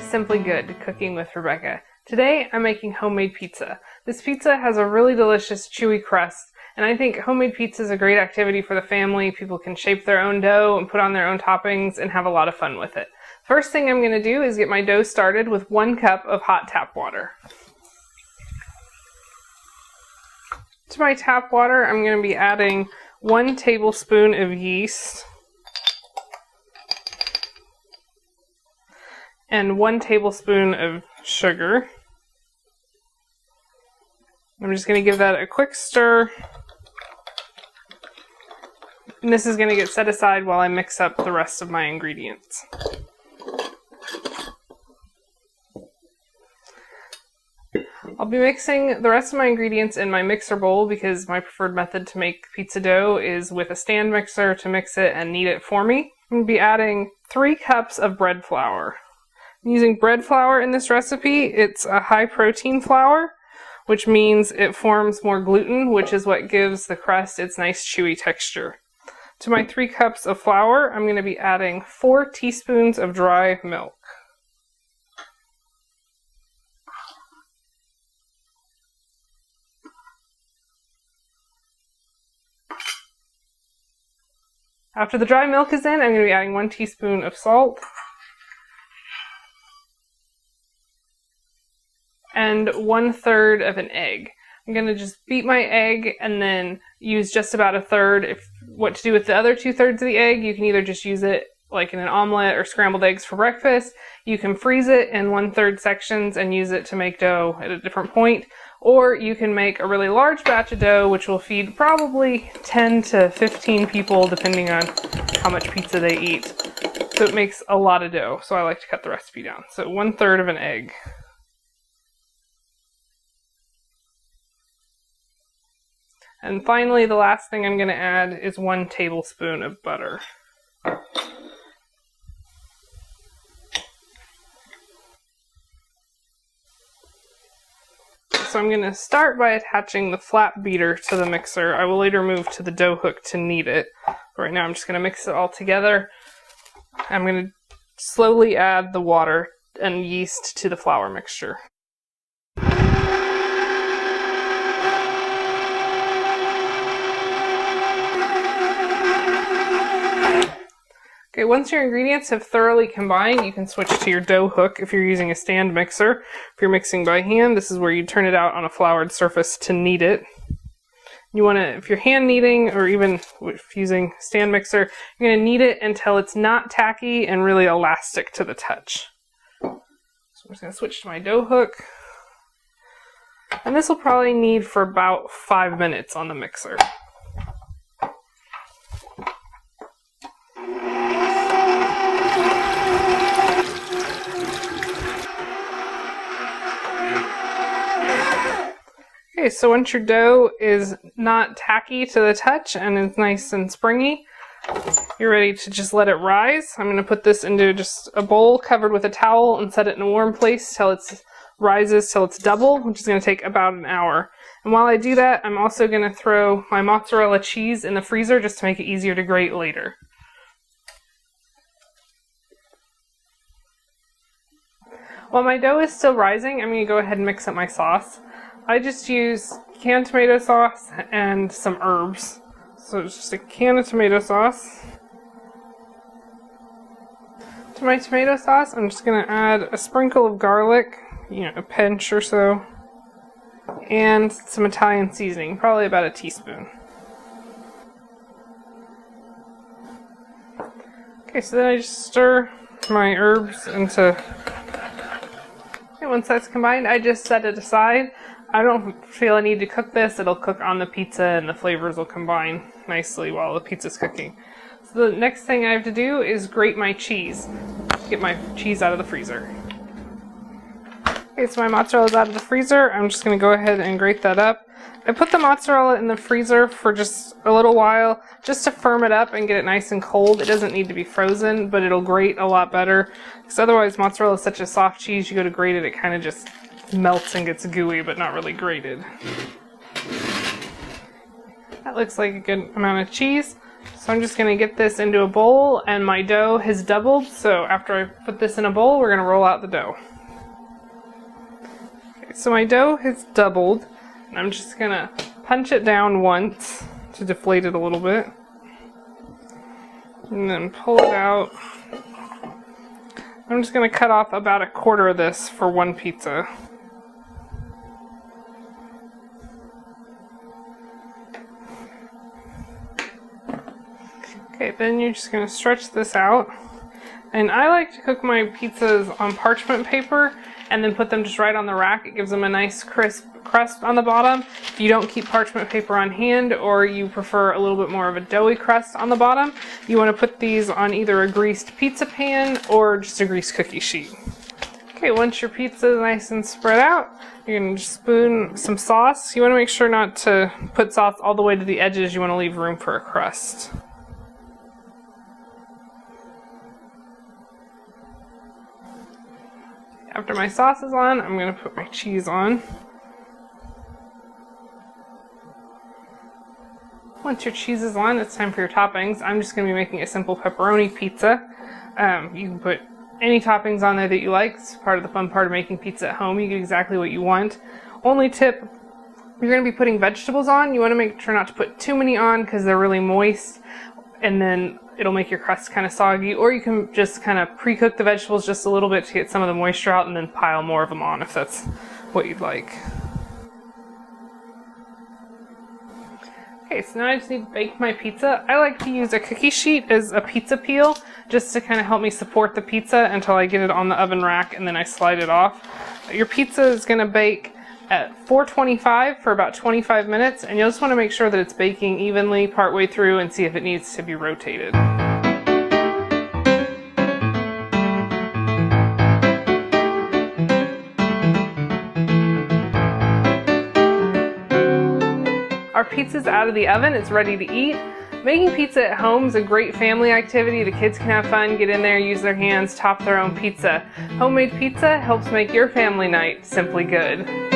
Simply Good, Cooking with Rebecca. Today I'm making homemade pizza. This pizza has a really delicious chewy crust, and I think homemade pizza is a great activity for the family. People can shape their own dough and put on their own toppings and have a lot of fun with it. First thing I'm going to do is get my dough started with 1 cup of hot tap water. To my tap water, I'm going to be adding 1 tablespoon of yeast and 1 tablespoon of sugar. I'm just going to give that a quick stir. And this is going to get set aside while I mix up the rest of my ingredients. I'll be mixing the rest of my ingredients in my mixer bowl because my preferred method to make pizza dough is with a stand mixer to mix it and knead it for me. I'm going to be adding 3 cups of bread flour. I'm using bread flour in this recipe. It's a high protein flour, which means it forms more gluten, which is what gives the crust its nice chewy texture. To my 3 cups of flour, I'm going to be adding 4 teaspoons of dry milk. After the dry milk is in, I'm going to be adding 1 teaspoon of salt and 1/3 of an egg. I'm going to just beat my egg and then use just about 1/3. What to do with the other 2/3 of the egg, you can either just use it like in an omelet or scrambled eggs for breakfast. You can freeze it in 1/3 sections and use it to make dough at a different point. Or you can make a really large batch of dough, which will feed probably 10 to 15 people, depending on how much pizza they eat. So it makes a lot of dough, so I like to cut the recipe down. So 1/3 of an egg. And finally, the last thing I'm going to add is 1 tablespoon of butter. So I'm going to start by attaching the flat beater to the mixer. I will later move to the dough hook to knead it. But right now I'm just going to mix it all together. I'm going to slowly add the water and yeast to the flour mixture. Okay, once your ingredients have thoroughly combined, you can switch to your dough hook if you're using a stand mixer. If you're mixing by hand, this is where you turn it out on a floured surface to knead it. You want to, if you're hand kneading or even if using stand mixer, you're going to knead it until it's not tacky and really elastic to the touch. So I'm just going to switch to my dough hook. And this will probably knead for about 5 minutes on the mixer. Okay, so once your dough is not tacky to the touch and is nice and springy, you're ready to just let it rise. I'm going to put this into just a bowl covered with a towel and set it in a warm place till it rises till it's double, which is going to take about an hour. And while I do that, I'm also going to throw my mozzarella cheese in the freezer just to make it easier to grate later. While my dough is still rising, I'm going to go ahead and mix up my sauce. I just use canned tomato sauce and some herbs. So it's just a can of tomato sauce. To my tomato sauce, I'm just going to add a sprinkle of garlic, a pinch or so, and some Italian seasoning, probably about a teaspoon. Okay, so then I just stir my herbs into. Okay, once that's combined, I just set it aside. I don't feel I need to cook this. It'll cook on the pizza and the flavors will combine nicely while the pizza's cooking. So the next thing I have to do is grate my cheese. Get my cheese out of the freezer. Okay, so my mozzarella is out of the freezer. I'm just going to go ahead and grate that up. I put the mozzarella in the freezer for just a little while just to firm it up and get it nice and cold. It doesn't need to be frozen, but it'll grate a lot better. Because otherwise mozzarella is such a soft cheese, you go to grate it, it kind of just melts and gets gooey, but not really grated. That looks like a good amount of cheese. So I'm just going to get this into a bowl, and my dough has doubled, so after I put this in a bowl, we're going to roll out the dough. Okay, so my dough has doubled, and I'm just going to punch it down once to deflate it a little bit, and then pull it out. I'm just going to cut off about 1/4 of this for one pizza. Okay, then you're just going to stretch this out. And I like to cook my pizzas on parchment paper and then put them just right on the rack. It gives them a nice crisp crust on the bottom. If you don't keep parchment paper on hand, or you prefer a little bit more of a doughy crust on the bottom, you want to put these on either a greased pizza pan or just a greased cookie sheet. Okay, once your pizza is nice and spread out, you're going to just spoon some sauce. You want to make sure not to put sauce all the way to the edges. You want to leave room for a crust. After my sauce is on, I'm going to put my cheese on. Once your cheese is on, it's time for your toppings. I'm just going to be making a simple pepperoni pizza. You can put any toppings on there that you like. It's part of the fun part of making pizza at home. You get exactly what you want. Only tip, you're going to be putting vegetables on. You want to make sure not to put too many on because they're really moist, and then it'll make your crust kind of soggy. Or you can just kind of pre-cook the vegetables just a little bit to get some of the moisture out, and then pile more of them on if that's what you'd like. Okay, so now I just need to bake my pizza. I like to use a cookie sheet as a pizza peel just to kind of help me support the pizza until I get it on the oven rack, and then I slide it off. Your pizza is going to bake at 425 for about 25 minutes, and you'll just want to make sure that it's baking evenly partway through and see if it needs to be rotated. Our pizza's out of the oven, it's ready to eat. Making pizza at home is a great family activity. The kids can have fun, get in there, use their hands, top their own pizza. Homemade pizza helps make your family night simply good.